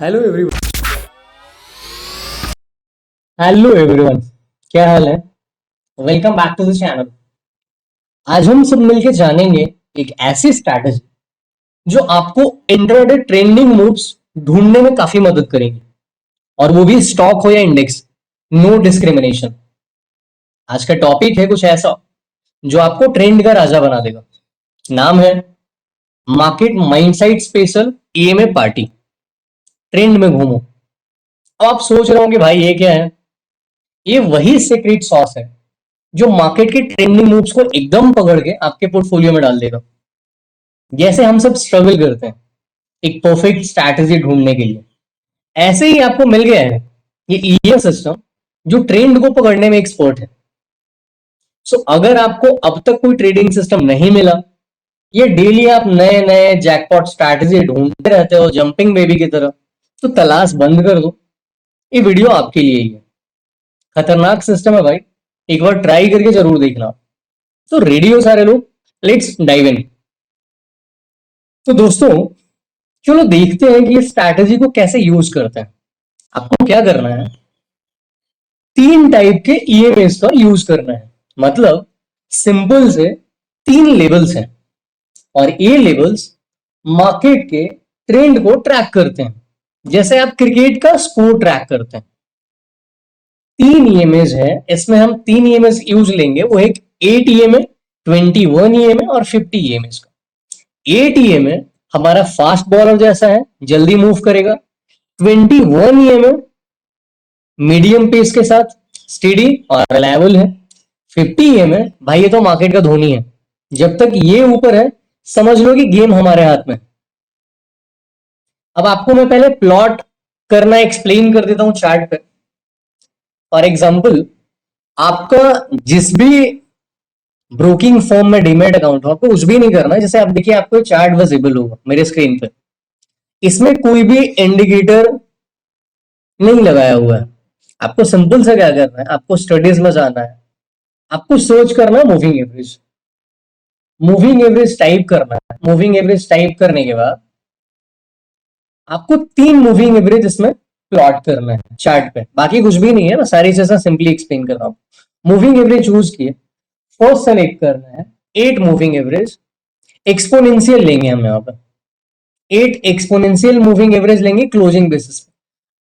Hello everyone. Hello everyone, क्या हाल है? Welcome back to the channel. आज हम सब मिलकर जानेंगे एक ऐसी स्ट्रैटेजी जो आपको इंट्राडे ट्रेंडिंग मूव्स ढूंढने में काफी मदद करेगी, और वो भी स्टॉक हो या इंडेक्स, नो डिस्क्रिमिनेशन। आज का टॉपिक है कुछ ऐसा जो आपको ट्रेंड का राजा बना देगा। नाम है market mindset special EMA party. Trend में घूमो। अब आप सोच रहे हो कि भाई ये क्या है? ये वही सीक्रेट सॉस है जो मार्केट के ट्रेंडिंग मूव्स को एकदम पकड़ के आपके पोर्टफोलियो में डाल देगा। जैसे हम सब स्ट्रगल करते हैं एक परफेक्ट स्ट्रैटेजी ढूंढने के लिए, ऐसे ही आपको मिल गया है ये ईएम सिस्टम जो ट्रेंड को पकड़ने में एक्सपर्ट है। सो अगर आपको अब तक कोई ट्रेडिंग सिस्टम नहीं मिला, ये डेली आप नए नए जैकपॉट स्ट्रैटेजी ढूंढते रहते हो जंपिंग बेबी की तरह, तो तलाश बंद कर दो। ये वीडियो आपके लिए ही है। खतरनाक सिस्टम है भाई, एक बार ट्राई करके जरूर देखना। तो रेडी हो सारे लोग? Let's dive in. तो दोस्तों, चलो देखते हैं कि ये स्ट्रैटेजी को कैसे यूज करते हैं। आपको क्या करना है, 3 टाइप के ईएमएस का यूज करना है। मतलब सिंपल से 3 लेवल्स हैं, और ये लेवल्स मार्केट के ट्रेंड को ट्रैक करते हैं, जैसे आप क्रिकेट का स्कोर ट्रैक करते हैं। 3 ईएमएस है, इसमें हम 3 ईएमएस यूज लेंगे। वो एक 8 ईएमए, 21 ईएमए और 50 ईएमएस का। 8 ईएमए हमारा फास्ट बॉलर जैसा है, जल्दी मूव करेगा। 21 ईएमए मीडियम पेस के साथ स्टेडी और रिलायबल है। 50 ईएमए भाई ये तो मार्केट का धोनी है, जब तक ये ऊपर है समझ लो कि गेम हमारे हाथ में। अब आपको मैं पहले प्लॉट करना एक्सप्लेन कर देता हूं चार्ट पे। फॉर एग्जाम्पल, आपका जिस भी ब्रोकिंग फॉर्म में डीमेट अकाउंट हो, आपको कुछ भी नहीं करना है। जैसे आप देखिए, आपको चार्ट विजिबल होगा मेरे स्क्रीन पे, इसमें कोई भी इंडिकेटर नहीं लगाया हुआ है। आपको सिंपल से क्या करना है, आपको स्टडीज में जाना है, आपको सर्च करना है moving average. Moving average type करना है। मूविंग एवरेज टाइप करने के बाद आपको 3 मूविंग एवरेज इसमें प्लॉट करना है चार्ट पे। बाकी कुछ भी नहीं है, मैं सारी चीजें सिंपली एक्सप्लेन कर रहा हूँ। मूविंग एवरेज चूज किए, फर्स्ट सेलेक्ट करना है 8 मूविंग एवरेज। एक्सपोनेंशियल लेंगे हम यहाँ पर, 8 एक्सपोनेंशियल मूविंग एवरेज लेंगे क्लोजिंग बेसिस पे।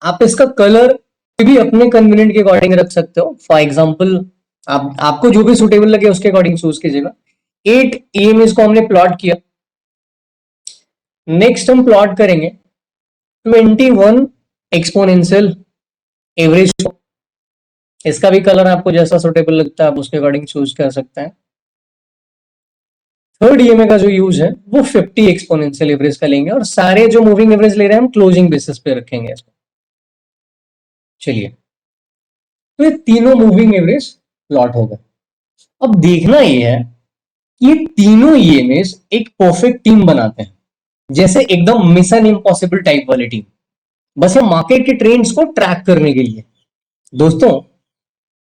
आप इसका कलर भी अपने कन्वीनियंट के अकॉर्डिंग रख सकते हो। फॉर एग्जांपल, आपको जो भी सुटेबल लगे उसके अकॉर्डिंग चूज कीजिएगा। 8 ईएमएस को हमने प्लॉट किया। नेक्स्ट हम प्लॉट करेंगे 21 एक्सपोनेंशियल एवरेज को। इसका भी कलर आपको जैसा सुटेबल लगता है आप उसके अकॉर्डिंग चूज कर सकते हैं। थर्ड ईएमए का जो यूज है वो 50 एक्सपोनेंशियल एवरेज का लेंगे, और सारे जो मूविंग एवरेज ले रहे हैं हम क्लोजिंग बेसिस पे रखेंगे इसको। चलिए, तो ये तीनों मूविंग एवरेज प्लॉट हो गए। अब देखना ये है कि ये तीनों ईएमएस एक परफेक्ट टीम बनाते हैं, जैसे एकदम मिशन इम्पॉसिबल टाइप वाली टीम, बस ये मार्केट के ट्रेंड्स को ट्रैक करने के लिए। दोस्तों,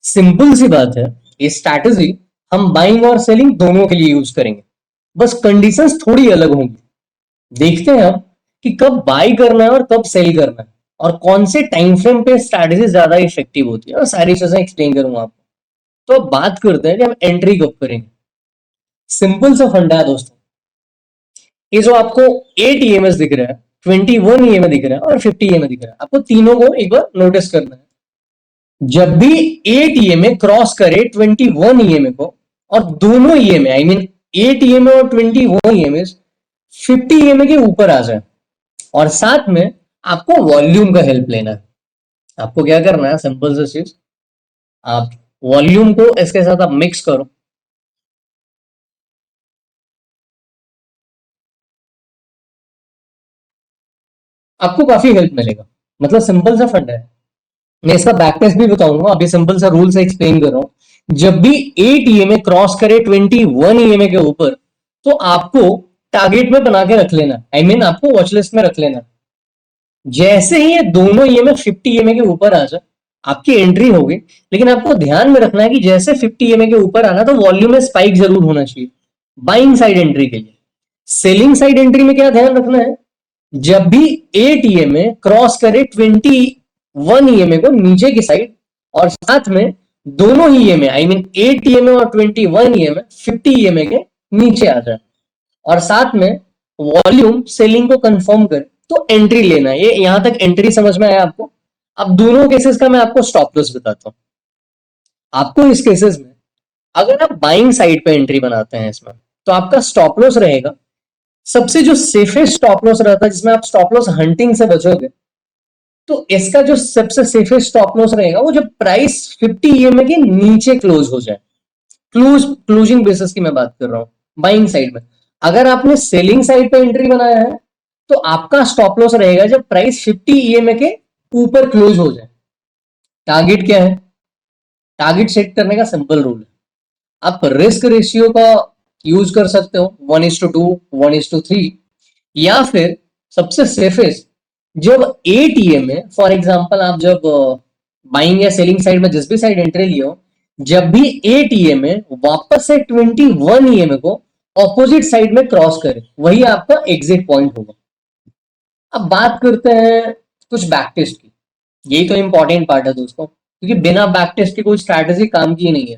सिंपल सी बात है, ये स्ट्रैटेजी हम बाइंग और सेलिंग दोनों के लिए यूज करेंगे, बस कंडीशंस थोड़ी अलग होंगी। देखते हैं अब कि कब बाई करना है और कब सेल करना है, और कौन से टाइम फ्रेम पे स्ट्रैटेजी ज्यादा इफेक्टिव होती है, और सारी चीजें एक्सप्लेन करूंगा आपको। तो अब बात करते हैं कि हम एंट्री कब करेंगे। सिंपल सा फंडा है दोस्तों, ये जो आपको 8 ईएमएस दिख रहा है, 21 ईएमए दिख रहा है और 50 ईएमए दिख रहा है, आपको तीनों को एक बार नोटिस करना है। जब भी 8 ईएमए क्रॉस करे 21 ईएमए को, और दोनों ईएमए आई मीन 8 ईएमए और 21 ईएमए 50 ईएमए के ऊपर आ जाए, और साथ में आपको वॉल्यूम का हेल्प लेना है। आपको क्या करना है, सिंपल सी चीज, आप वॉल्यूम को इसके साथ आप मिक्स करो। आपको काफी हेल्प मिलेगा। मतलब सिंपल सा फंडा है, मैं इसका बैक टेस्ट भी बताऊंगा, अभी सिंपल सा रूल से एक्सप्लेन कर रहा हूं। जब भी 8 ईएमए क्रॉस करे 21 ईएमए के ऊपर, तो आपको टारगेट में बना के रख लेना, आई मीन आपको वॉच लिस्ट में रख लेना। जैसे ही ये दोनों ईएमए 50 ईएमए के ऊपर आ जाए, आपकी एंट्री होगी। लेकिन आपको ध्यान में रखना है कि जैसे 50 ईएमए के ऊपर आना, तो वॉल्यूम में स्पाइक जरूर होना चाहिए बाइंग साइड एंट्री के लिए। सेलिंग साइड एंट्री में क्या ध्यान रखना है, जब भी 8 ईएमए क्रॉस करे 21 ईएमए को नीचे की साइड, और साथ में दोनों ही ईएमए आई मीन 8 ईएमए और 21 ईएमए 50 ईएमए के नीचे आ जाए, और साथ में वॉल्यूम सेलिंग को कंफर्म करे, तो एंट्री लेना है। ये यहां तक एंट्री समझ में आया आपको? अब दोनों केसेस का मैं आपको स्टॉप लॉस बताता हूं। आपको इस केसेस में अगर आप बाइंग साइड पे एंट्री बनाते हैं इसमें, तो आपका स्टॉप लॉस रहेगा, सबसे जो सेफेस्ट स्टॉप लॉस रहता है जिसमें आप स्टॉप लॉस हंटिंग से बचोगे, तो इसका जो सबसे सेफेस्ट स्टॉप लॉस रहेगा वो जब प्राइस 50 ईएमए के नीचे क्लोज हो जाए। क्लोजिंग बेसिस की मैं बात कर रहा हूं, बाइंग साइड में। अगर आपने सेलिंग साइड पे एंट्री बनाया है, तो आपका स्टॉप लॉस रहेगा जब प्राइस 50 ईएमए के ऊपर क्लोज हो जाए। टारगेट क्या है? टारगेट सेट करने का सिंपल रूल है, आप रिस्क रेशियो का यूज कर सकते हो 1:2, 1:3, या फिर सबसे सेफेस्ट, जब 8 ईएमए फॉर एग्जांपल आप जब बाइंग या सेलिंग साइड में जिस भी साइड एंट्री लियो, जब भी 8 ईएमए वापस से 21 ईएमए को ऑपोजिट साइड में क्रॉस करे, वही आपका एग्जिट पॉइंट होगा। अब बात करते हैं कुछ बैक टेस्ट की। यही तो इंपॉर्टेंट पार्ट है दोस्तों, क्योंकि बिना बैक टेस्ट की कोई स्ट्रैटेजी काम की नहीं है।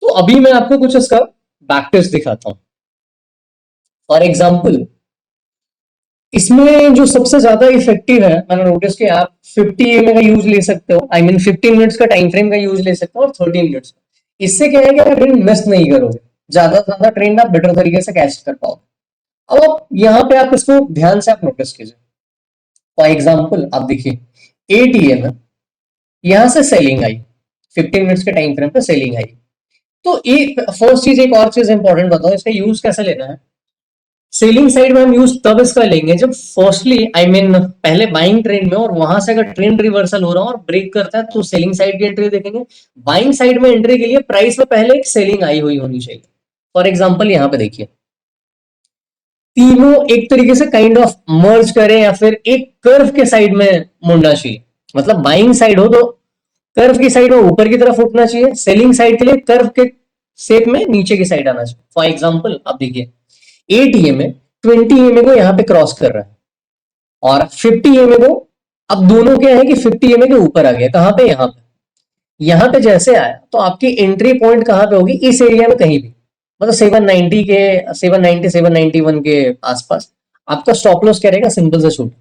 तो अभी मैं आपको कुछ इसका बैक टेस्ट दिखाता हूं। फॉर एग्जाम्पल, इसमें जो सबसे ज्यादा इफेक्टिव है, मैंने नोटिस किया, आप 50 एमए का यूज ले सकते हो, आई मीन 15 मिनट्स का टाइम फ्रेम का यूज ले सकते हो, और 30 मिनट्स का। इससे क्या है कि आप ट्रेंड मिस नहीं करोगे, ज्यादा से ज्यादा ट्रेंड आप बेटर तरीके से कैच कर पाओगे। अब आप यहाँ पे आप इसको ध्यान से आप नोटिस कीजिए। फॉर एग्जाम्पल आप देखिए, 8 ईएम है, यहां से सेलिंग आई, 15 मिनट्स के टाइम फ्रेम पे सेलिंग आई। तो एक फर्स्ट चीज, एक और चीज इंपॉर्टेंट बताओ, इसका यूज कैसे लेना है। सेलिंग साइड में हम यूज तब इसका लेंगे जब फर्स्टली आई मीन पहले बाइंग ट्रेंड में, और वहां से अगर ट्रेंड रिवर्सल हो रहा हो और ब्रेक करता है, तो सेलिंग साइड की एंट्री देखेंगे। बाइंग साइड में एंट्री के लिए प्राइस में पहले एक सेलिंग आई हुई होनी चाहिए। फॉर एग्जांपल यहाँ पे देखिए, तीनों एक तरीके से काइंड ऑफ मर्ज करें, या फिर एक कर्व के साइड में मुड़ना चाहिए। मतलब बाइंग साइड हो तो कर्व की साइड में ऊपर की तरफ उठना चाहिए, सेलिंग साइड के लिए कर्व के शेप में नीचे की साइड आना चाहिए। फॉर एग्जांपल आप देखिए, 8 ईएमए 20 ईएमए को यहाँ पे क्रॉस कर रहा है, और 50 ईएमए को, अब दोनों क्या है कि 50 ईएमए के ऊपर आ गया, कहां पे? यहाँ पे जैसे आया, तो आपकी एंट्री पॉइंट कहां पे होगी? इस एरिया में कहीं भी, मतलब 790 के, 790 791 के आसपास। आपका स्टॉप लॉस क्या रहेगा? सिंपल से शूट,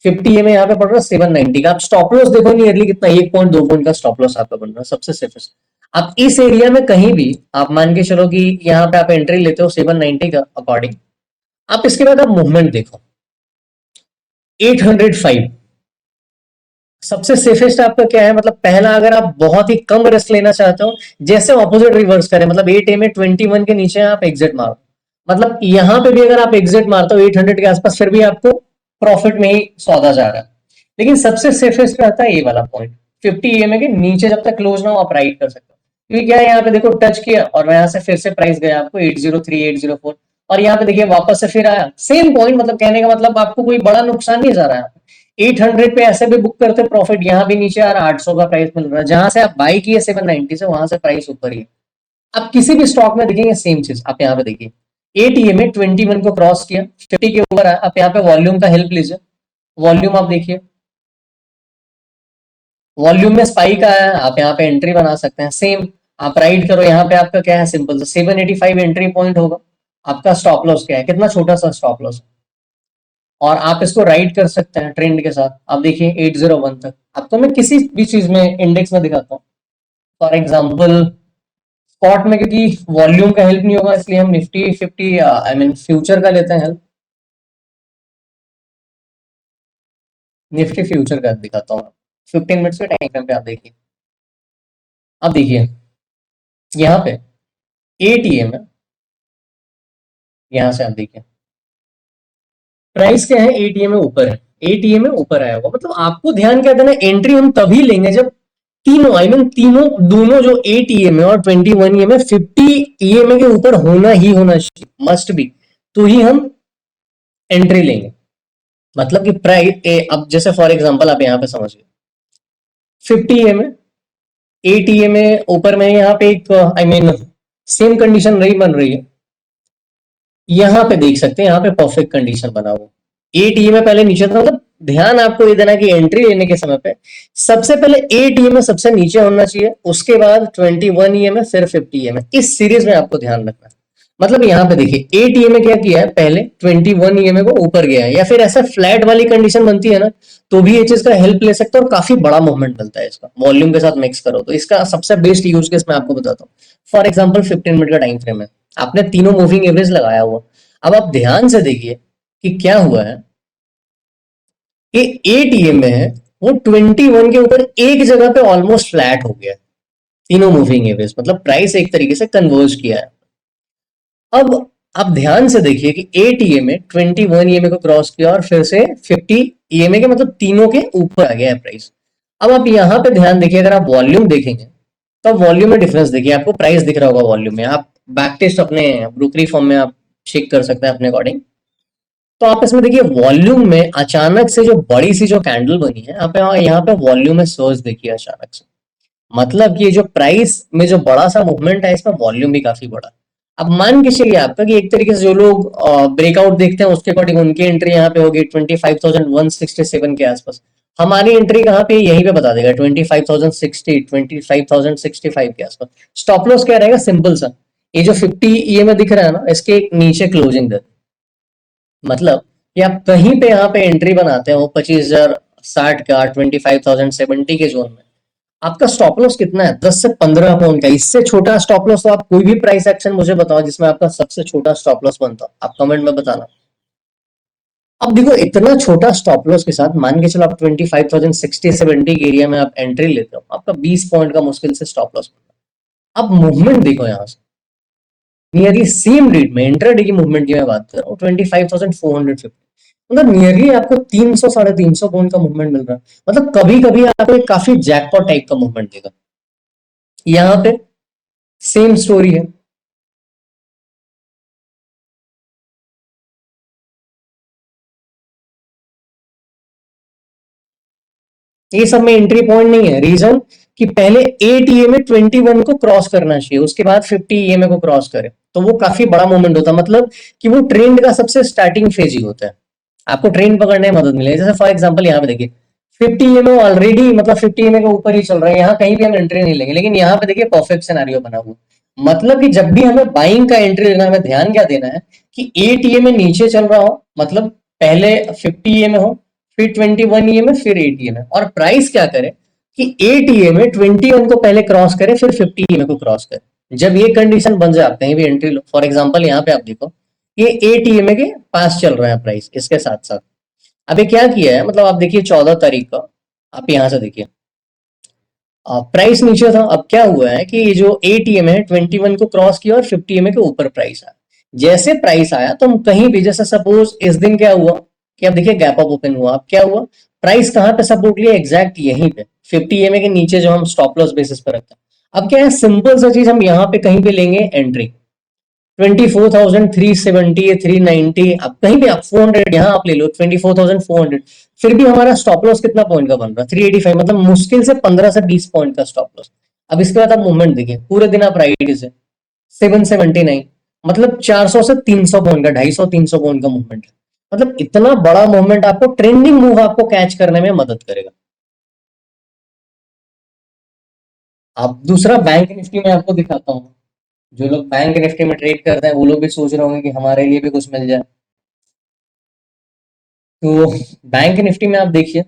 50 ईएमए यहाँ पे पड़ रहा है 790 का, आप स्टॉप लॉस देखो नियरली कितना, 1.2 पॉइंट का स्टॉप लॉस आपका बन रहा है, सबसे सेफेस्ट। आप इस एरिया में कहीं भी, आप मान के चलो कि यहाँ पे आप एंट्री लेते हो 790 का अकॉर्डिंग, आप इसके बाद आप मूवमेंट देखो 805, सबसे सेफेस्ट आपका क्या है? मतलब पहला, अगर आप बहुत ही कम रिस्क लेना चाहते हो, जैसे ऑपोजिट रिवर्स करें, मतलब 8 ए में 21 के नीचे आप एग्जिट मारो, मतलब यहां पे भी अगर आप एग्जिट मारते हो 800 के आसपास, फिर भी आपको प्रॉफिट में ही सौदा जा रहा है। लेकिन सबसे सेफेस्ट रहता है ये वाला पॉइंट, 50 ईएमए के नीचे जब तक क्लोज ना हो आप राइड कर सकते हो। क्योंकि क्या है, यहाँ पे देखो टच किया और यहाँ से फिर से प्राइस गया आपको 803 804, और यहाँ पे देखिए वापस से फिर आया सेम पॉइंट। मतलब कहने का मतलब आपको कोई बड़ा नुकसान नहीं जा रहा है। 800 पे ऐसे भी बुक करते प्रॉफिट, यहाँ भी नीचे आ रहा, 800 का प्राइस मिल रहा है, जहां से आप बाई किए 790 से, वहां से प्राइस ऊपर ही है। आप किसी भी स्टॉक में देखेंगे सेम चीज, आप यहाँ पे देखिए 8 में 21 को क्रॉस किया, 50 के ऊपर आया, आप यहाँ पे वॉल्यूम का हेल्प लीजिए, वॉल्यूम आप देखिए, वॉल्यूम में स्पाइक आया है, आप यहाँ पे एंट्री बना सकते हैं। सेम आप राइड करो, यहाँ पे आपका क्या है? सिंपल से 785 एंट्री पॉइंट होगा। आपका स्टॉप लॉस क्या है? कितना छोटा सा स्टॉप लॉस, और आप इसको राइड कर सकते हैं ट्रेंड के साथ। आप देखिए 801 तक। आपको मैं किसी भी चीज में इंडेक्स में दिखाता हूँ, फॉर एग्जाम्पल स्पॉट में, क्योंकि वॉल्यूम का हेल्प नहीं होगा, इसलिए हम निफ्टी 50 आई मीन फ्यूचर का लेते हैं हेल्प। निफ्टी फ्यूचर का दिखाता हूँ, 15 मिनट्स के टाइम फ्रेम पे आप देखिए। अब देखिए यहाँ पे 8 ईएम है, यहाँ से आप देखिए प्राइस क्या है? 8 ईएम ऊपर है, 8 ईएम ऊपर आया हुआ, मतलब आपको ध्यान क्या देना, एंट्री हम तभी लेंगे जब तीनों आई मीन तीनों दोनों जो 8 ईएमए और 21 ईएमए 50 ईएमए के ऊपर होना ही होना चाहिए, मस्ट बी, तो ही हम एंट्री लेंगे। मतलब कि प्राइस अब जैसे फॉर एग्जांपल आप यहाँ पे समझिए 50 ईएमए 8 ईएमए ऊपर में, यहाँ पे एक आई मीन सेम कंडीशन रही बन रही है, यहाँ पे देख सकते हैं, यहाँ पे परफेक्ट कंडीशन बना हुआ 8 में पहले नीचे था, मतलब ध्यान आपको ये देना कि एंट्री लेने के समय पे सबसे पहले 8 में सबसे नीचे होना चाहिए, उसके बाद 21 फिर 50 इस सीरीज में आपको ध्यान रखना है। मतलब यहाँ पे देखिए 8 क्या किया है, पहले 21 को ऊपर गया है, या फिर ऐसा फ्लैट वाली कंडीशन बनती है ना, तो भी ये चीज का हेल्प ले सकते हो और काफी बड़ा मूवमेंट मिलता है इसका, वॉल्यूम के साथ मिक्स करो तो इसका सबसे बेस्ट यूज केस मैं आपको बताता हूँ। फॉर एग्जाम्पल 15 मिनट का टाइम फ्रेम है, आपने तीनों मूविंग एवरेज लगाया हुआ, अब आप ध्यान से देखिए कि क्या हुआ है कि 8 में है वो 21 के ऊपर एक जगह पे ऑलमोस्ट फ्लैट हो गया है, तीनों मूविंग एवरेज, मतलब प्राइस एक तरीके से कन्वर्ज किया है। अब आप ध्यान से देखिए कि 8 में 21 को क्रॉस किया और फिर से 50 के, मतलब तीनों के ऊपर आ गया है प्राइस। अब आप यहाँ पे ध्यान देखिए, अगर आप वॉल्यूम देखेंगे तो आप वॉल्यूम में डिफरेंस देखिए, आपको प्राइस दिख रहा होगा वॉल्यूम में, आप बैक टेस्ट अपने ब्रोकरी फॉर्म में आप चेक कर सकते हैं अपने अकॉर्डिंग। तो आप इसमें देखिए वॉल्यूम में अचानक से जो बड़ी सी जो कैंडल बनी है, आप यहाँ पे वॉल्यूम में सर्ज देखिए अचानक से, मतलब कि ये जो प्राइस में जो बड़ा सा मूवमेंट है, इसमें वॉल्यूम भी काफी बड़ा। अब मान के चलिए आपका कि एक तरीके से जो लोग ब्रेकआउट देखते हैं उसके अकॉर्डिंग उनकी एंट्री यहाँ पे होगी 25,167 के आसपास, हमारी एंट्री कहाँ पे यहीं पे बता देगा 25,060 25,065 के आसपास। स्टॉप लॉस क्या रहेगा, सिंपल सा, ये जो 50 में दिख रहा है ना, इसके नीचे क्लोजिंग दे, मतलब कि आप कहीं पे यहाँ पे एंट्री बनाते हो 25,060 का 25,070 के जोन में, आपका स्टॉप लॉस कितना है, 10 से 15 पॉइंट का, इससे छोटा स्टॉप लॉस तो आप कोई भी प्राइस एक्शन मुझे बताओ जिसमें आपका सबसे छोटा स्टॉप लॉस बनता, आप कमेंट में बताना। अब देखो इतना छोटा स्टॉप लॉस के साथ मान के चलो आप 25,060-70 के एरिया में आप एंट्री लेते हो, आपका 20 पॉइंट का मुश्किल से स्टॉप लॉस बनता। अब मूवमेंट देखो यहाँ से, नियरली सेम रेट में इंट्राडे की मूवमेंट की मैं बात कर रहा हूँ 25,450, मतलब नियरली आपको 300 350 पॉइंट का मूवमेंट मिल रहा है, मतलब कभी कभी आपको एक काफी जैकपॉट टाइप का मूवमेंट देगा। यहाँ पे सेम स्टोरी है, ये सब में एंट्री पॉइंट नहीं है, रीजन कि पहले 8 में 21 को क्रॉस करना चाहिए, उसके बाद 50 को क्रॉस करे तो वो काफी बड़ा मोमेंट होता है, मतलब कि वो ट्रेंड का सबसे स्टार्टिंग फेज ही होता है, आपको ट्रेंड पकड़ने में मदद मिलेगी। जैसे फॉर एग्जांपल यहाँ पे देखिए 50 ऑलरेडी, मतलब 50 के ऊपर ही चल रहा है, यहाँ कहीं भी हम एंट्री नहीं लेंगे, लेकिन यहाँ पे देखिए परफेक्ट सिनेरियो बना हुआ, मतलब कि जब भी हमें बाइंग का एंट्री लेना है, हमें ध्यान क्या देना है कि 8 में नीचे चल रहा हो, मतलब पहले 50 में हो, फिर 21 में, फिर 8 में, और प्राइस क्या करे कि 8 में 21 को पहले क्रॉस करे फिर 50 को क्रॉस करे। जब ये कंडीशन बन जाए आप कहीं भी एंट्री लो, फॉर एग्जांपल यहाँ पे आप देखो ये 8 के पास चल रहा है प्राइस, इसके साथ साथ अभी क्या किया है, मतलब आप देखिए 14 तारीख का, आप यहाँ से देखिए प्राइस नीचे था, अब क्या हुआ है कि ये जो 8 है 21 को क्रॉस किया और 50 के ऊपर प्राइस आया। जैसे प्राइस आया तो हम कहीं भी, जैसे सपोज इस दिन क्या हुआ कि अब देखिए गैप अप ओपन हुआ, अब क्या हुआ, प्राइस कहाँ पे सपोर्ट लिया, एग्जैक्ट यहीं पे 50 के नीचे जो हम स्टॉप लॉस बेसिस पर रखते हैं। अब क्या है, सिंपल सा चीज, हम यहाँ पे कहीं पे लेंगे एंट्री 24,370 या 390, आप कहीं भी आप 400 यहाँ आप ले लो 24,400, फिर भी हमारा स्टॉप लॉस कितना पॉइंट का बन रहा है 385, मतलब मुश्किल से 15 से 20 पॉइंट का स्टॉप लॉस। अब इसके बाद आप मूवमेंट देखिए, पूरे दिन आप राइट से 779, मतलब 400 से 300 पॉइंट का, 250-300 पॉइंट का मूवमेंट है, मतलब इतना बड़ा मूवमेंट आपको, ट्रेंडिंग मूव आपको कैच करने में मदद करेगा। आप दूसरा बैंक निफ्टी में आपको दिखाता हूँ, जो लोग बैंक निफ्टी में ट्रेड करते हैं वो लोग भी सोच रहे होंगे कि हमारे लिए भी कुछ मिल जाए। तो बैंक निफ्टी में आप देखिए,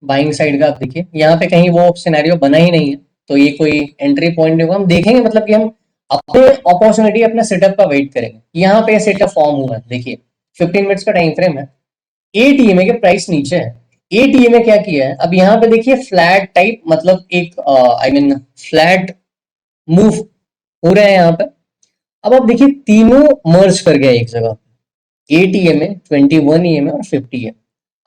बाइंग साइड का आप देखिए, यहाँ पे कहीं वो सिनेरियो बना ही नहीं है, तो ये कोई एंट्री पॉइंट नहीं होगा, हम देखेंगे मतलब कि हम अपने अपॉर्चुनिटी अपने सेटअप का वेट करेंगे। यहाँ पे सेटअप फॉर्म हुआ है, देखिए 15 मिनट्स का टाइम फ्रेम है, 8 के प्राइस नीचे है, 8 क्या किया है, अब यहाँ पे देखिए फ्लैट टाइप, मतलब एक आई मीन फ्लैट मूव हो रहे हैं यहाँ पे। अब आप देखिए तीनों मर्ज कर गया एक जगह, 8 21 और 50।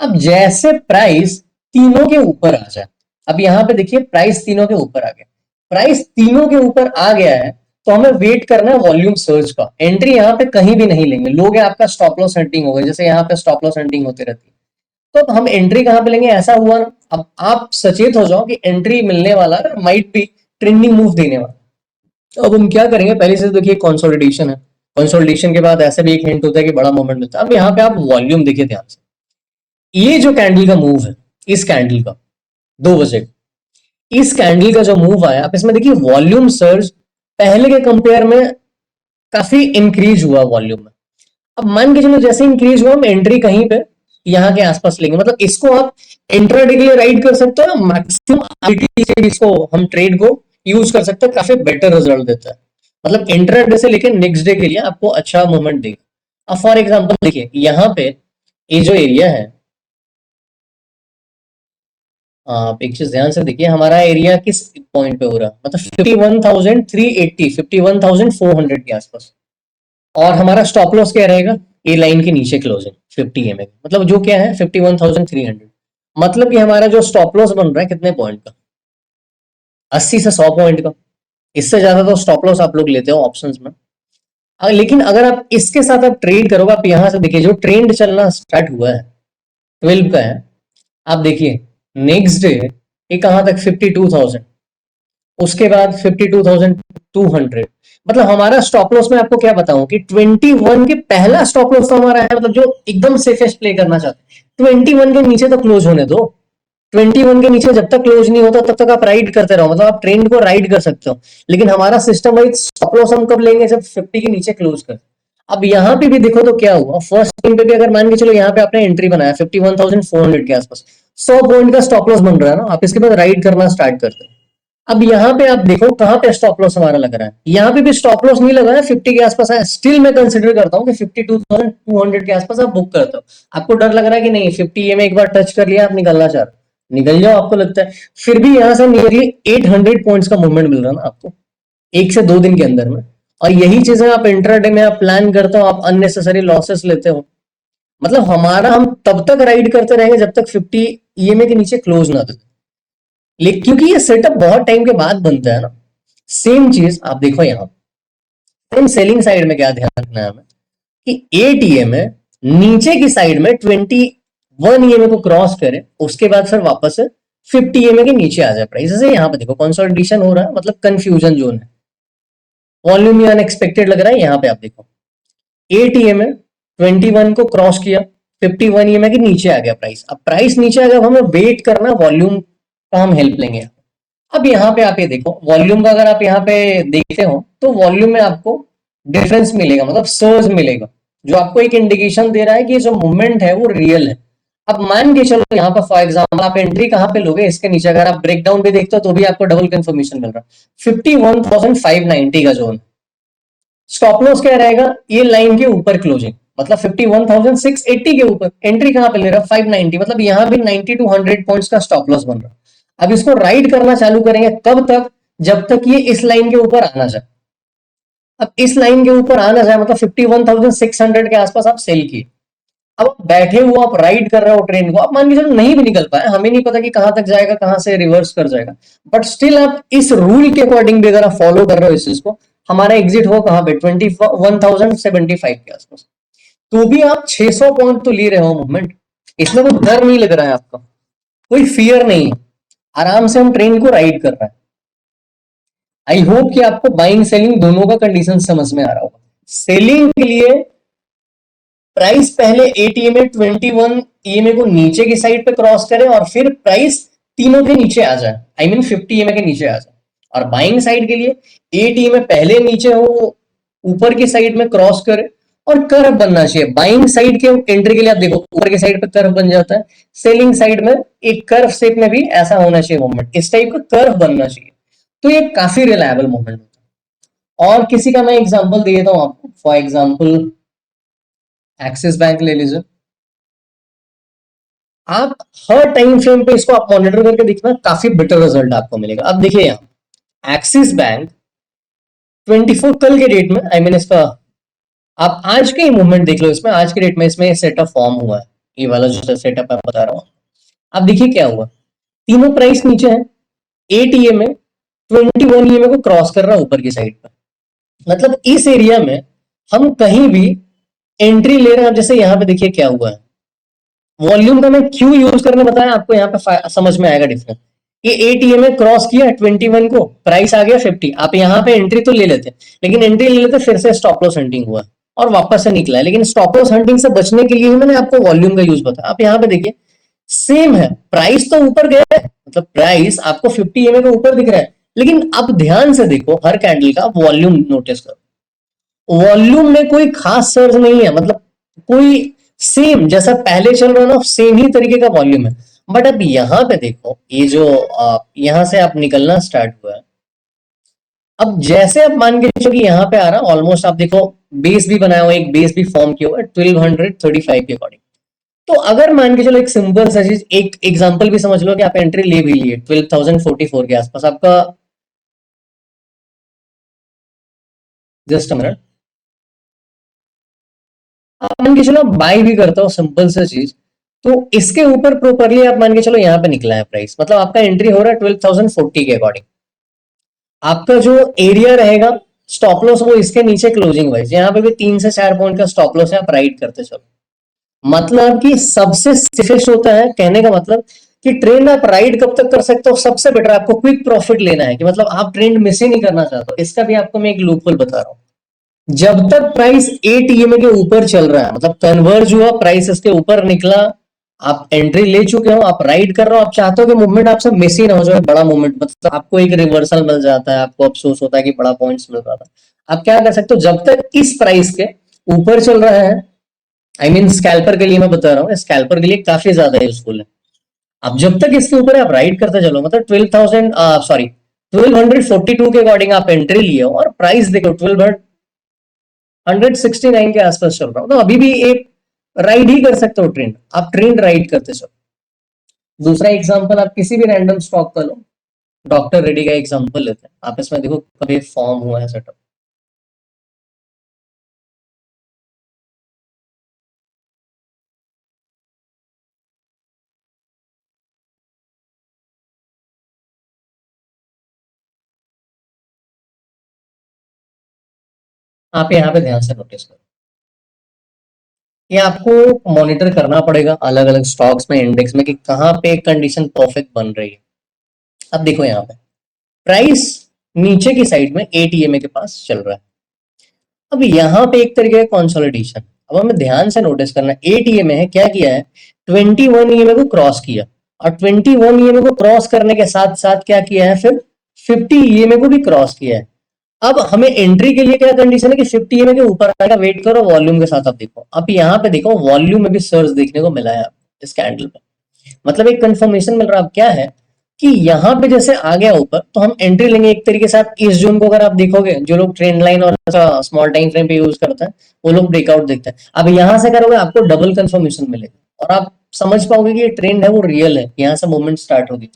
अब जैसे प्राइस तीनों के ऊपर आ जाए, अब यहाँ पे देखिए प्राइस तीनों के ऊपर आ गया, प्राइस तीनों के ऊपर आ गया है, तो हमें वेट करना है वॉल्यूम सर्च का, एंट्री यहाँ पे कहीं भी नहीं लेंगे, लोग आपका स्टॉप लॉस हंटिंग होगा, जैसे यहाँ पे स्टॉप लॉस हंटिंग होती रहती है, तो हम एंट्री कहाँ पे लेंगे, ऐसा हुआ ना, अब आप सचेत हो जाओ कि एंट्री मिलने वाला माइट भी ट्रेंडिंग मूव देने वाला, तो अब हम क्या करेंगे, पहले से देखिए कंसोलिडेशन है, कंसोलिडेशन के बाद ऐसा भी एक हिंट होता है कि बड़ा मोमेंट मिलता है। अब यहाँ पे आप वॉल्यूम देखिए ध्यान से, ये जो कैंडल का मूव है, इस कैंडल का 2 बजे, इस कैंडल का जो मूव आया, आप इसमें देखिए वॉल्यूम सर्ज पहले के कंपेयर में काफी इंक्रीज हुआ वॉल्यूम में। अब मान के चलो जैसे इंक्रीज हुआ, हम एंट्री कहीं पे यहाँ के आसपास लेंगे, मतलब इसको आप इंट्राडे के लिए राइड कर सकते हो, मैक्सिमम इसको हम ट्रेड को यूज कर सकते हैं, काफी बेटर रिजल्ट देता है। मतलब इंट्राडे से लेके नेक्स्ट डे के लिए आपको अच्छा मूवमेंट देगा। अब फॉर एग्जांपल देखिए यहाँ पे ये जो एरिया है, आप एक चीज ध्यान से देखिए, हमारा एरिया किस पॉइंट पे हो रहा है, मतलब 51,380 51,400 के आसपास, और हमारा स्टॉप लॉस क्या रहेगा, ए लाइन के नीचे क्लोजिंग 50 मतलब जो क्या है 51,300, मतलब कि हमारा जो स्टॉप लॉस बन रहा है कितने पॉइंट का, 80 से 100 पॉइंट का। इससे ज्यादा तो स्टॉप लॉस आप लोग लेते हो ऑप्शंस में। लेकिन अगर आप इसके साथ आप ट्रेड करोगे, आप यहां से देखिए जो ट्रेंड चलना स्टार्ट हुआ है 12 का है, आप देखिए नेक्स्ट डे ये कहां तक 52,000, उसके बाद 52,200, मतलब हमारा स्टॉप लॉस में आपको क्या बताऊं कि 21 के पहला स्टॉप लॉस तो हमारा है, मतलब जो एकदम सेफेस्ट प्ले करना चाहते हैं 21 के नीचे तो क्लोज होने दो। 21 के नीचे जब तक क्लोज नहीं होता तब तक आप राइड करते रहो, मतलब आप ट्रेंड को राइड कर सकते हो। लेकिन हमारा सिस्टम वाइज स्टॉप लॉस हम कब लेंगे, जब 50 के नीचे क्लोज कर। अब यहाँ पे भी देखो तो क्या हुआ, फर्स्ट टाइम पे भी अगर मान के चलो यहाँ पे आपने एंट्री बनाया 51,400 के आसपास, 100 पॉइंट का स्टॉप लॉस बन रहा है ना, आप इसके बाद राइड करना स्टार्ट करते हो। अब यहाँ पे आप देखो कहां पे स्टॉप लॉस हमारा लग रहा है, यहाँ पे भी स्टॉप लॉस नहीं लगा है, 50 के आसपास है, स्टिल मैं कंसिडर करता हूँ कि 52,200 के आसपास आप बुक करते हो। आपको डर लग रहा है कि नहीं 50 में एक बार टच कर लिया, आप निकलना चाह रहे हो, निकल जाओ, आपको लगता है। फिर भी यहाँ से नियरली 800 पॉइंट्स का मूवमेंट मिल रहा है ना आपको, 1 से 2 दिन के अंदर में। और यही चीजें आप इंट्राडे में आप प्लान करते हो, आप अननेसेसरी लॉसेस लेते हो। मतलब हमारा हम तब तक राइड करते रहेंगे जब तक 50 ईएमए के नीचे क्लोज ना दे। लेकिन क्योंकि ये सेटअप बहुत टाइम के बाद बनता है ना, सेम चीज आप देखो यहाँ सेम सेलिंग साइड में क्या ध्यान रखना है हमें, कि एटीएम है नीचे की साइड में 21 ईएमए को क्रॉस करे, उसके बाद फिर वापस से 50 ईएमए के नीचे आ जाए प्राइस। जैसे यहाँ पे देखो कंसोलिडेशन हो रहा है, मतलब कंफ्यूजन जोन है, वॉल्यूम ये अनएक्सपेक्टेड लग रहा है। यहाँ पे आप देखो एटीएम है 21 को क्रॉस किया, 51 ईएमए के नीचे आ गया प्राइस। अब प्राइस नीचे आ गया, अब हमें वेट करना, वॉल्यूम का हम हेल्प लेंगे। अब यहाँ पे आप ये देखो वॉल्यूम का, अगर आप यहाँ पे देखते हो तो वॉल्यूम में आपको डिफरेंस मिलेगा, मतलब सर्ज मिलेगा, जो आपको एक इंडिकेशन दे रहा है कि जो मूवमेंट है वो रियल है। अब मान के चलो यहाँ पर फॉर एग्जांपल आप एंट्री कहाँ पे लोगे, इसके नीचे अगर आप ब्रेकडाउन भी देखते हो तो भी आपको डबल कंफर्मेशन मिल रहा है, 51,590 का जोन। स्टॉप लॉस क्या रहेगा, ये लाइन के ऊपर क्लोजिंग, मतलब 51,680 के ऊपर। एंट्री कहां पे ले रहा है 590, मतलब यहां भी 90 टू 100 पॉइंट्स का स्टॉप लॉस बन रहा है। अब इसको राइड करना चालू करेंगे कब तक, जब तक ये इस लाइन के ऊपर आना जाए। अब इस लाइन के ऊपर आना जाए मतलब 51,600 के आसपास आप सेल किए। अब आप बैठे हुए आप राइड कर रहे हो ट्रेन को, आप मान के चलो नहीं भी निकल पाए, हमें नहीं पता कि कहां तक जाएगा, कहां से रिवर्स कर जाएगा, बट स्टिल आप इस रूल के अकॉर्डिंग भी अगर आप फॉलो कर रहे हो इस चीज को, हमारा एग्जिट हो कहां पे 21,075 के आसपास, तो भी आप 600 पॉइंट तो ले रहे हो मूवमेंट। इसमें कोई डर नहीं लग रहा है आपका, कोई फियर नहीं है, आराम से हम ट्रेन को राइड कर रहे हैं। आई होप कि आपको बाइंग सेलिंग दोनों का कंडीशन समझ में आ रहा होगा। सेलिंग के लिए प्राइस पहले एटीएमए 21 ईएमए को नीचे की साइड पे क्रॉस करे और फिर प्राइस तीनों के नीचे आ जाए, आई मीन 50 ईएमए के नीचे आ जाए। और बाइंग साइड के लिए एटीएमए पहले नीचे हो, ऊपर की साइड में क्रॉस करे और कर्व बनना चाहिए। बाइंग साइड के एंट्री के लिए आप देखो ऊपर की साइड पे कर्व बन जाता है, सेलिंग साइड में एक कर्व शेप में भी ऐसा होना चाहिए मूवमेंट, इस टाइप का कर्व बनना चाहिए। तो ये काफी रिलायबल मूवमेंट होता है। और किसी का मैं एग्जांपल दे देता हूं आपको, फॉर एग्जांपल एक्सिस बैंक ले लीजिए। आप हर टाइम फ्रेम पे इसको आप मॉनिटर करके देखना, काफी बेटर रिजल्ट आपको मिलेगा। अब देखिए यहाँ एक्सिस बैंक 24 कल के डेट में, आई मीन इसका आप आज के ही मूवमेंट देख लो, इसमें आज के डेट में इसमें सेटअप फॉर्म हुआ है, ये वाला जो सेटअप मैं बता रहा हूँ। अब देखिए क्या हुआ, तीनों प्राइस नीचे है, एटीएम में 21 ईएमए को क्रॉस कर रहा है ऊपर की साइड पर, मतलब इस एरिया में हम कहीं भी एंट्री ले रहे हैं। जैसे यहाँ पे देखिए क्या हुआ है, वॉल्यूम का मैं क्यों यूज करने बताया आपको, यहाँ पे समझ में आएगा डिफरेंस। ये 8 ईएमए क्रॉस किया 21 को, प्राइस आ गया 50, आप यहाँ पे एंट्री तो ले लेते, लेकिन एंट्री ले लेते फिर से स्टॉप लॉस हंटिंग हुआ और वापस से निकला है। लेकिन स्टॉप लॉस हंटिंग से बचने के लिए ही मैंने आपको वॉल्यूम का यूज बताया। आप यहाँ पे देखिए सेम है, प्राइस तो ऊपर गया है, मतलब प्राइस आपको 50 ईएमए के ऊपर दिख रहा है, लेकिन अब ध्यान से देखो हर कैंडल का वॉल्यूम नोटिस करो, वॉल्यूम में कोई खास सर्ज नहीं है, मतलब कोई सेम जैसा पहले चल रहा ना सेम ही तरीके का वॉल्यूम है। बट अब यहां पे देखो ये जो यहां से आप निकलना स्टार्ट हुआ है, अब जैसे आप मान के चलो कि यहाँ पे आ रहा है ऑलमोस्ट, आप देखो बेस भी बनाया हुआ है, एक बेस भी फॉर्म किया हुआ है 1235 के अकॉर्डिंग। तो अगर मान के चलो एक सिंपल सा चीज, एक एग्जांपल भी समझ लो कि आप एंट्री ले भी लिए 12,044 के आसपास आपका, जस्ट अ मिनट, आप मान के चलो बाय भी करता हो सिंपल सा चीज, तो इसके ऊपर प्रॉपरली आप मान के चलो यहाँ पे निकला है प्राइस, मतलब आपका एंट्री हो रहा है 12,040 के अकॉर्डिंग। आपका जो एरिया रहेगा स्टॉप लॉस वो इसके नीचे क्लोजिंग वाइज, यहाँ पे भी 3 से 4 पॉइंट का स्टॉप लॉस है, आप राइड करते चलो। मतलब कि सबसे सेफेस्ट होता है, कहने का मतलब कि ट्रेंड आप राइड कब तक कर सकते हो, सबसे बेटर आपको क्विक प्रॉफिट लेना है, कि मतलब आप ट्रेंड मिस ही नहीं करना चाहते हो। इसका भी आपको मैं एक लूपहोल बता रहा हूँ, जब तक प्राइस 8 ईएमए के ऊपर चल रहा है, मतलब कन्वर्ज हुआ प्राइस इसके ऊपर निकला, आप एंट्री ले चुके हो, आप राइड कर रहे हो, आप चाहते हो कि मूवमेंट आपसे मिस ही ना हो जाए, बड़ा मूवमेंट, मतलब आपको एक रिवर्सल मिल जाता है, आपको अफसोस होता है कि बड़ा पॉइंट्स मिल रहा था। आप क्या कर सकते हो, जब तक इस प्राइस के ऊपर चल रहा है, आई मीन स्कैल्पर के लिए मैं बता रहा हूँ, स्कैल्पर के लिए काफी ज्यादा यूजफुल है। अब जब तक इसके ऊपर आप राइड करते चलो, मतलब 12,000 सॉरी 1242 के अकॉर्डिंग आप एंट्री लिए हो और प्राइस देखो 1269 के आसपास चल रहा हो, तो अभी भी एक राइड ही कर सकते हो ट्रेंड, आप ट्रेंड राइड करते चलो। दूसरा एग्जांपल आप किसी भी रैंडम स्टॉक का लो, डॉक्टर रेड्डी का एग्जांपल लेते हैं, आप इसमें देखो कभी फॉर्म हुआ है सेटअप। आप यहाँ पे ध्यान से नोटिस करो, ये आपको मॉनिटर करना पड़ेगा अलग अलग स्टॉक्स में, इंडेक्स में, कि कहाँ पे कंडीशन परफेक्ट बन रही है। अब देखो यहाँ पे प्राइस नीचे की साइड में 8 ईएमए के पास चल रहा है, अब यहाँ पे एक तरीके का कंसोलिडेशन, अब हमें ध्यान से नोटिस करना है 8 ईएमए है, क्या किया है 21 ईएमए को क्रॉस किया, और 21 ईएमए को क्रॉस करने के साथ साथ क्या किया है फिर 50 ईएमए को भी क्रॉस किया है। अब हमें एंट्री के लिए क्या कंडीशन है कि 50 ईएमए के ऊपर आएगा, वेट करो वॉल्यूम के साथ। आप देखो, अब यहाँ पे देखो वॉल्यूम में भी सर्ज देखने को मिला है आपको इस कैंडल पे, मतलब एक कंफर्मेशन मिल रहा है। अब क्या है कि यहाँ पे जैसे आ गया ऊपर, तो हम एंट्री लेंगे एक तरीके से। आप इस जोन को अगर आप देखोगे, जो लोग ट्रेंड लाइन और स्मॉल टाइम फ्रेम पे यूज करते हैं वो लोग ब्रेकआउट देखते हैं। अब यहाँ से करोगे आपको डबल कंफर्मेशन मिलेगा और आप समझ पाओगे कि ये ट्रेंड है वो रियल है, यहाँ से मूवमेंट स्टार्ट होगी।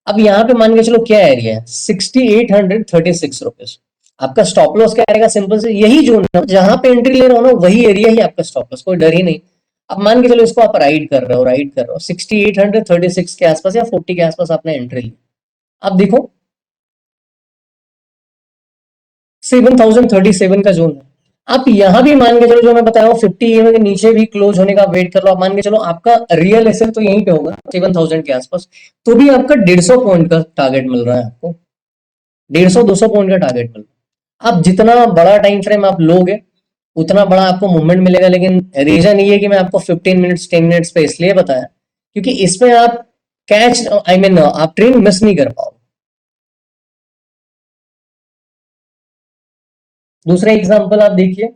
अब यहाँ पे मान के चलो क्या एरिया है 6836 रुपीज, आपका स्टॉप लॉस क्या रहेगा, सिंपल से यही जोन है जहां पे एंट्री ले रहा हो ना, वही एरिया ही आपका स्टॉप लॉस, कोई डर ही नहीं। अब मान के चलो इसको आप राइड कर रहे हो 6836 के आसपास या 40 के आसपास आपने एंट्री ली। अब देखो 7037 का जोन है, आप यहां भी मान के चलो जो मैं बताया 50 ईएमए के नीचे भी क्लोज होने का वेट कर लो। आप मान के चलो आपका रियल एसएल तो यहीं पे होगा 7000 के आसपास, तो भी आपका 150 पॉइंट का टारगेट मिल रहा है आपको, 150-200 पॉइंट का टारगेट मिल रहा है। अब जितना बड़ा टाइम फ्रेम आप लोगे उतना बड़ा आपको मूवमेंट मिलेगा, लेकिन रीजन ये है कि मैं आपको 15 मिनट्स 10 मिनट्स पे इसलिए बताया क्योंकि इसमें आप कैच आई मीन आप ट्रेन मिस नहीं कर पाओ। दूसरा एग्जांपल आप देखिए,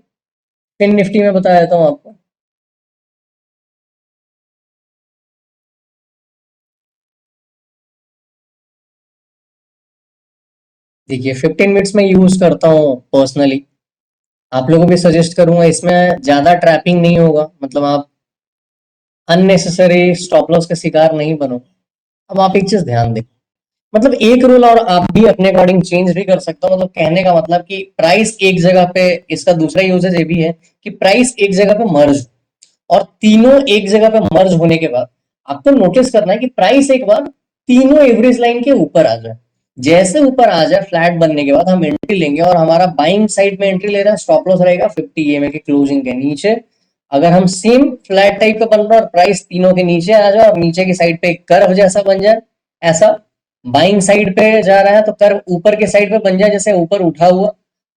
फिन निफ्टी में बता देता हूं आपको। देखिए 15 मिनट्स में यूज करता हूँ पर्सनली, आप लोगों को भी सजेस्ट करूंगा, इसमें ज्यादा ट्रैपिंग नहीं होगा, मतलब आप अननेसेसरी स्टॉप लॉस के शिकार नहीं बनो। अब आप एक चीज ध्यान दें, मतलब एक रूल और आप भी अपने अकॉर्डिंग चेंज भी कर सकते हो, मतलब कहने का मतलब कि प्राइस एक जगह पे, इसका दूसरा यूजेज ये भी है कि प्राइस एक जगह पे मर्ज, और तीनों एक जगह पे मर्ज होने के बाद आपको नोटिस करना है कि प्राइस एक बार तीनों एवरेज लाइन के ऊपर आ जाए। जैसे ऊपर आ जाए फ्लैट बनने के बाद हम एंट्री लेंगे, और हमारा बाइंग साइड में एंट्री ले रहा है, स्टॉप लॉस रहेगा 50 ईएमए के क्लोजिंग के नीचे। अगर हम सेम फ्लैट टाइप का बन रहा है और प्राइस तीनों के नीचे आ जाए और नीचे की साइड पे एक कर्व जैसा बन जाए, ऐसा बाइंग साइड पे जा रहा है तो कर्व ऊपर के साइड पे बन जाए, जैसे ऊपर उठा हुआ,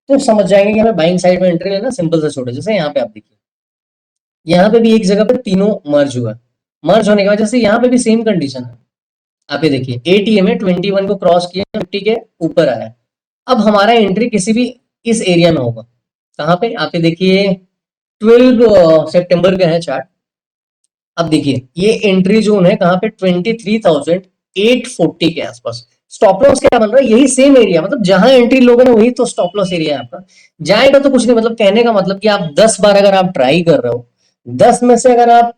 तो समझ जाएंगे कि हमें बाइंग साइड में एंट्री लेना, सिंपल से छोड़ो। जैसे यहाँ पे आप देखिए, यहाँ पे भी एक जगह पे तीनों मर्ज हुआ, मर्ज होने के बाद जैसे यहाँ पे भी सेम कंडीशन है, आप ये देखिए एटीएम में 21 को क्रॉस किया, 50 के ऊपर आया। अब हमारा एंट्री किसी भी इस एरिया में होगा, कहाँ पे, आप ये देखिए 12 सितंबर का है चार्ट। अब देखिए ये एंट्री जोन है कहाँ पे, 23,840 के आसपास। स्टॉप लॉस क्या बन रहा है, यही सेम एरिया, मतलब जहां एंट्री लोगे ना वही तो स्टॉप लॉस एरिया है आपका। जाएगा तो कुछ नहीं, मतलब कहने का मतलब कि आप 10 बार अगर आप ट्राई कर रहे हो, 10 में से अगर आप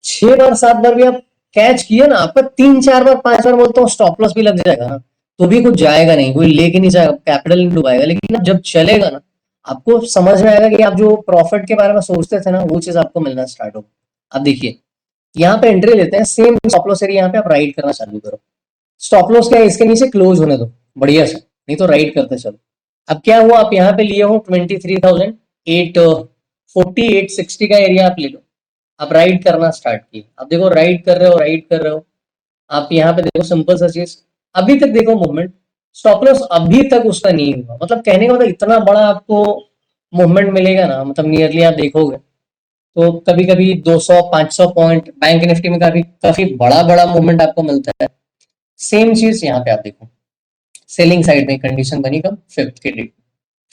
6 बार 7 बार भी आप कैच किए ना, आपका 3 4 बार 5 बार बोलते हो स्टॉप लॉस भी लग जाएगा ना, तो भी कुछ जाएगा नहीं, कोई लेके नहीं जाएगा, कैपिटल नहीं डुबाएगा। लेकिन अब जब चलेगा ना, आपको समझ में आएगा कि आप जो प्रॉफिट के बारे में सोचते थे ना, वो चीज आपको मिलना स्टार्ट होगा। अब देखिए यहाँ पे एंट्री लेते हैं, सेम स्टॉप लॉस एरिया यहाँ पे आप राइड करना चालू करो। स्टॉप लॉस क्या है, इसके नीचे क्लोज होने दो बढ़िया से, नहीं तो राइड करते चलो। अब क्या हुआ, आप यहाँ पे लिए हो 23,840 860 का एरिया आप ले लो, आप राइड करना स्टार्ट किए। अब देखो राइड कर रहे हो, राइड कर रहे हो, आप यहाँ पे देखो सिंपल सा चीज, अभी तक देखो मूवमेंट, स्टॉप लॉस अभी तक उसका नहीं हुआ, मतलब कहने का मतलब इतना बड़ा आपको मूवमेंट मिलेगा ना, मतलब नियरली आप देखोगे तो कभी कभी 200 500 पॉइंट बैंक निफ्टी में काफी काफी बड़ा बड़ा मूवमेंट आपको मिलता है। सेम चीज यहाँ पे आप देखो, सेलिंग साइड में कंडीशन बनी कब, 5th के डेट,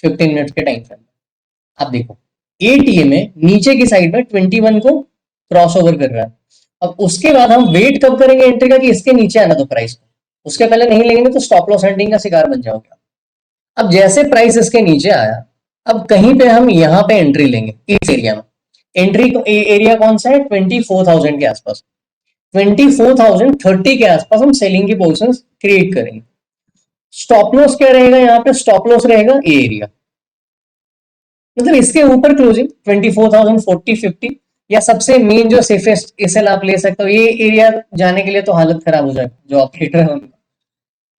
15 मिनट के टाइम फ्रेम। आप देखो एटीएम में नीचे की साइड में 21 को क्रॉस ओवर कर रहा है। अब उसके बाद हम वेट कब करेंगे एंट्री का, कि इसके नीचे आना दो प्राइस को, उसके पहले नहीं लेंगे तो स्टॉप लॉस हंटिंग का शिकार बन जाओगे। अब जैसे प्राइस इसके नीचे आया, अब कहीं पे हम यहाँ पे एंट्री लेंगे इस एरिया में। एंट्री एरिया कौन सा है, 24,000 के आसपास, 24,030 के आसपास हम सेलिंग की पोजिशन क्रिएट करेंगे। स्टॉप लॉस क्या रहेगा यहाँ पे, स्टॉप लॉस रहेगा ये एरिया, मतलब इसके ऊपर क्लोजिंग 24,040 50, या सबसे मेन जो सेफेस्ट एसएल आप ले सकते हो, ये एरिया जाने के लिए तो हालत खराब हो जाएगी जो ऑपरेटर है उनका।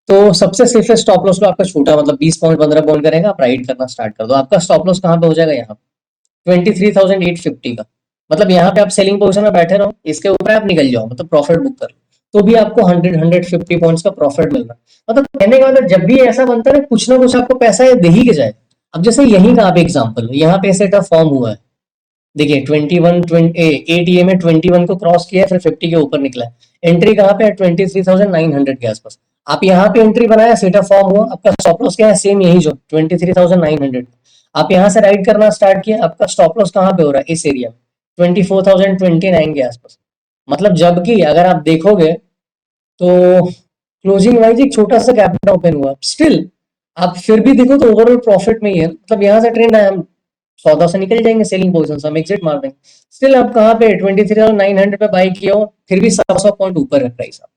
तो सबसे सेफेस्ट स्टॉप लॉस तो आपका छोटा, मतलब 20 पॉइंट 15 पॉइंट करेगा, आप राइड करना स्टार्ट कर दो। आपका स्टॉप लॉस कहाँ पे हो जाएगा, यहाँ 23,850 का, मतलब यहाँ पे आप सेलिंग पोजीशन में बैठे रहो, इसके ऊपर आप निकल जाओ, मतलब प्रॉफिट बुक कर लो, तो भी आपको 100 150 पॉइंट्स का प्रॉफिट मिल रहा है। मतलब कहने का मतलब जब भी ऐसा बनता है ना कुछ आपको पैसा ये दे ही के जाए। अब जैसे यहीं का आप एग्जांपल लो, यहाँ पे सेट ऑफ फॉर्म हुआ है, देखिए 21 में 21 को क्रॉस किया है, फिर 50 के ऊपर निकला है। एंट्री कहाँ पे है, 23,900 के आसपास। आप यहाँ पे एंट्री बनाया, सेट ऑफ फॉर्म हुआ, आपका स्टॉप लॉस क्या है, सेम यही जो 23,900। आप यहाँ से राइड करना स्टार्ट किया, आपका स्टॉप लॉस कहाँ पे हो रहा है, इस एरिया में 24,029 के आसपास। मतलब जबकि अगर आप देखोगे तो क्लोजिंग वाइज एक छोटा सा गैप ओपन हुआ, स्टिल आप फिर भी देखो तो ओवरऑल प्रॉफिट में ही है। मतलब यहाँ से ट्रेंड आया, हम सौदा से निकल जाएंगे, सेलिंग पोजीशन हम एग्जिट मार देंगे। स्टिल आप कहाँ पे 23,900 पे बाई किया हो, फिर भी 100 पॉइंट ऊपर है प्राइस। आप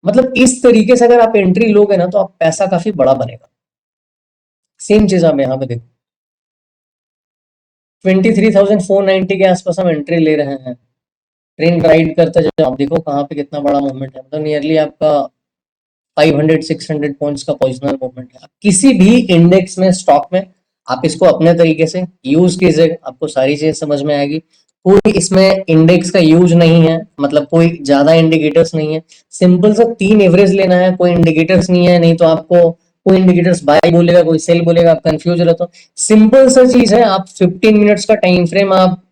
मतलब इस तरीके से अगर आप एंट्री लोगे ना, तो आप पैसा काफी बड़ा बनेगा। सेम चीज आप यहाँ पे देखो, 23,490 के आसपास हम एंट्री ले रहे हैं, ट्रेन राइड करते जाओ, आप देखो कहाँ पे कितना बड़ा मूवमेंट है, मतलब नियरली आपका 500 600 पॉइंट्स का पोजिशनल मूवमेंट है। किसी भी इंडेक्स में, स्टॉक में, आप इसको अपने तरीके से यूज कीजिए, आपको सारी चीज समझ में आएगी। कोई इसमें इंडेक्स का यूज नहीं है, मतलब कोई ज्यादा इंडिकेटर्स नहीं है, सिंपल सा 3 एवरेज लेना है, कोई इंडिकेटर्स नहीं है, नहीं तो आपको कोई इंडिकेटर्स बाय बोलेगा, कोई सेल बोलेगा, आप कंफ्यूज रहते हो। सिंपल सा चीज है, आप 15 मिनट्स का टाइम फ्रेम आप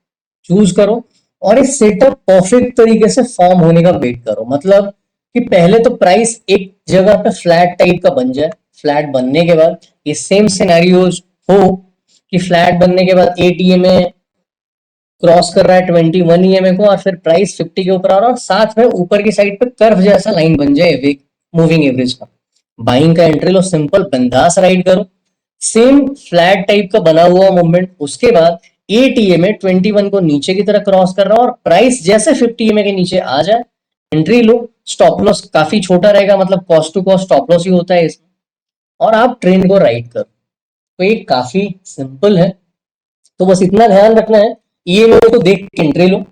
चूज करो, और इस सेटअप परफेक्ट तरीके से फॉर्म होने का वेट करो। मतलब कि पहले तो प्राइस एक जगह पे फ्लैट टाइप का बन जाए, फ्लैट बनने के बाद ये सेम सिनेरियोज हो कि फ्लैट बनने के बाद एटीएम में क्रॉस कर रहा है 21 ईएमए को, और फिर प्राइस 50 के ऊपर आ रहा है, और साथ में ऊपर की साइड पे कर्व जैसा लाइन बन जाए मूविंग एवरेज का। बाइंग का एंट्री लो, सिंपल बिंदास राइड करो, सेम फ्लैट टाइप का बना हुआ मूवमेंट। उसके बाद एटीएम में 21 को नीचे की तरह क्रॉस कर रहा है, और प्राइस जैसे 50 ईएमए के नीचे आ जाए, एंट्री लो। स्टॉप लॉस काफी छोटा रहेगा, मतलब cost to cost stop loss ही होता है इसमें, और आप ट्रेंड को राइड करो। तो ये काफी सिंपल है, तो बस इतना ध्यान रखना है, ये मेरे को देख के एंट्री लो,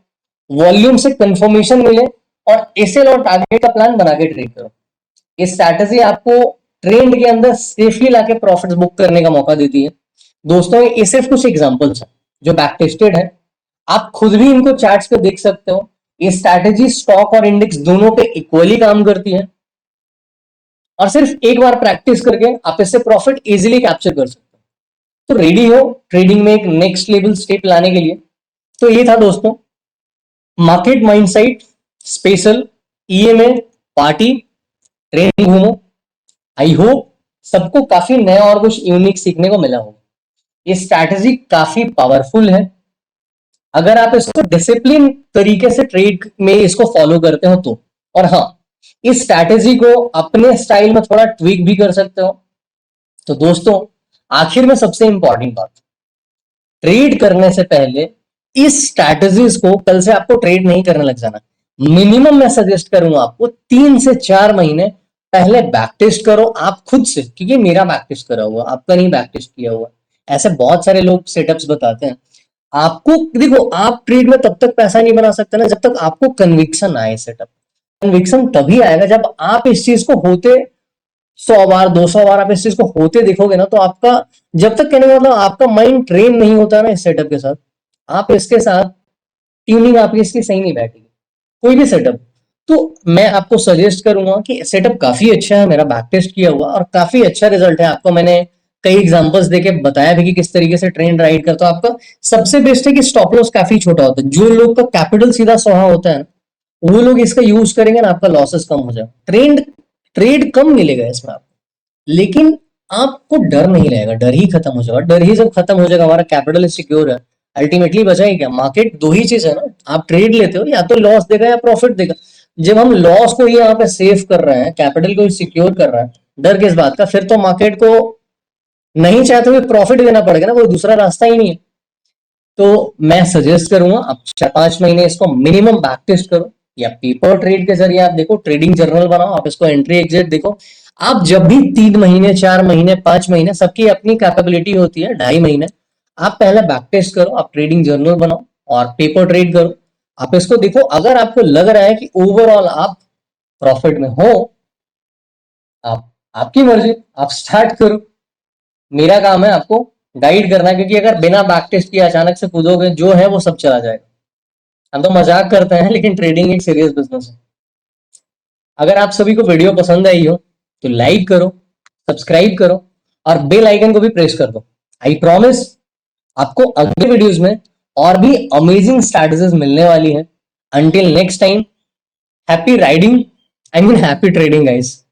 वॉल्यूम से कंफर्मेशन मिले, और एसएल और टारगेट का प्लान बना के ट्रेड करो। ये स्ट्रैटेजी आपको ट्रेंड के अंदर सेफली लाके प्रॉफिट्स बुक करने का मौका देती है। दोस्तों ये सिर्फ कुछ एग्जांपल्स हैं जो बैक टेस्टेड है, आप खुद भी इनको चार्ट्स पे देख सकते हो। ये स्ट्रैटेजी स्टॉक और इंडेक्स दोनों पे इक्वली काम करती है। और सिर्फ एक बार प्रैक्टिस करके आप इससे प्रॉफिट इजीली कैप्चर कर सकते हो। तो रेडी हो ट्रेडिंग में एक नेक्स्ट लेवल स्टेप लाने के लिए? तो ये था दोस्तों market mindset special EMA party training घूमो। आई होप सबको काफी नया और कुछ यूनिक सीखने को मिला होगा। ये स्ट्रैटेजी काफी पावरफुल है अगर आप इसको डिसिप्लिन तरीके से ट्रेड में इसको फॉलो करते हो तो। और हाँ, इस स्ट्रैटेजी को अपने स्टाइल में थोड़ा ट्विक भी कर सकते हो। तो दोस्तों आखिर में सबसे इंपॉर्टेंट बात, ट्रेड करने से पहले इस स्ट्रैटेजीज को कल से आपको ट्रेड नहीं करने लग जाना। मिनिमम मैं सजेस्ट करूंगा आपको 3 से 4 महीने पहले बैक टेस्ट करो आप खुद से, क्योंकि मेरा बैक टेस्ट करा हुआ, आपका नहीं बैक टेस्ट किया हुआ। ऐसे बहुत सारे लोग सेटअप्स बताते हैं। आपको देखो, आप ट्रेड में तब तक पैसा नहीं बना सकते ना जब तक आपको कन्विक्शन आए। सेटअप कन्विक्शन तभी आएगा जब आप इस चीज को होते 100 बार 200 बार आप इस चीज को होते देखोगे ना। तो आपका जब तक कहने का मतलब आपका माइंड ट्रेन नहीं होता ना इस सेटअप के साथ, आप इसके साथ ट्यूनिंग आपकी इसकी सही नहीं बैठेगी कोई भी सेटअप। तो मैं आपको सजेस्ट करूंगा कि सेटअप काफी अच्छा है, मेरा बैक टेस्ट किया हुआ और काफी अच्छा रिजल्ट है। आपको मैंने कई एग्जांपल्स देके बताया भी कि किस तरीके से ट्रेंड राइड करता हूं। आपका सबसे बेस्ट है कि स्टॉप लॉस काफी छोटा होता है। जो लोग का कैपिटल सीधा 100 होता है ना, वो लोग इसका यूज करेंगे ना, आपका लॉसेस कम हो जाएगा। ट्रेड कम मिलेगा इसमें आपको, लेकिन आपको डर नहीं रहेगा। डर ही खत्म हो जाएगा। डर ही जब खत्म हो जाएगा, हमारा कैपिटल सिक्योर है, अल्टीमेटली बचा ही क्या? मार्केट दो ही चीज है ना, आप ट्रेड लेते हो या तो लॉस देगा या प्रॉफिट देगा। जब हम लॉस को ही यहाँ पे सेव कर रहे हैं, कैपिटल को ही सिक्योर कर रहे हैं, डर किस बात का? फिर तो मार्केट को नहीं चाहते हुए प्रॉफिट देना पड़ेगा ना, कोई दूसरा रास्ता ही नहीं है। तो मैं सजेस्ट करूंगा आप 4-5 महीने इसको मिनिमम बैक टेस्ट करो, या पेपर ट्रेड के जरिए आप देखो, ट्रेडिंग जर्नल बनाओ, आप इसको एंट्री एग्जिट देखो। आप जब भी 3 महीने 4 महीने 5 महीने, सबकी अपनी कैपेबिलिटी होती है, 2.5 महीने आप पहले बैक टेस्ट करो, आप ट्रेडिंग जर्नल बनाओ और पेपर ट्रेड करो। आप इसको देखो, अगर आपको लग रहा है कि ओवरऑल आप प्रॉफिट में हो, आप आपकी मर्जी, आप स्टार्ट करो। मेरा काम है आपको गाइड करना, क्योंकि अगर बिना बैक टेस्ट किए अचानक से कूदोगे, जो है वो सब चला जाएगा। हम तो मजाक करते हैं, लेकिन ट्रेडिंग एक सीरियस बिजनेस है। अगर आप सभी को वीडियो पसंद आई हो तो लाइक करो, सब्सक्राइब करो और बेल आइकन को भी प्रेस कर दो। आई प्रॉमिस आपको अगले वीडियोस में और भी अमेजिंग स्ट्रैटेजीज मिलने वाली है। Until next time, happy riding, I mean happy trading guys.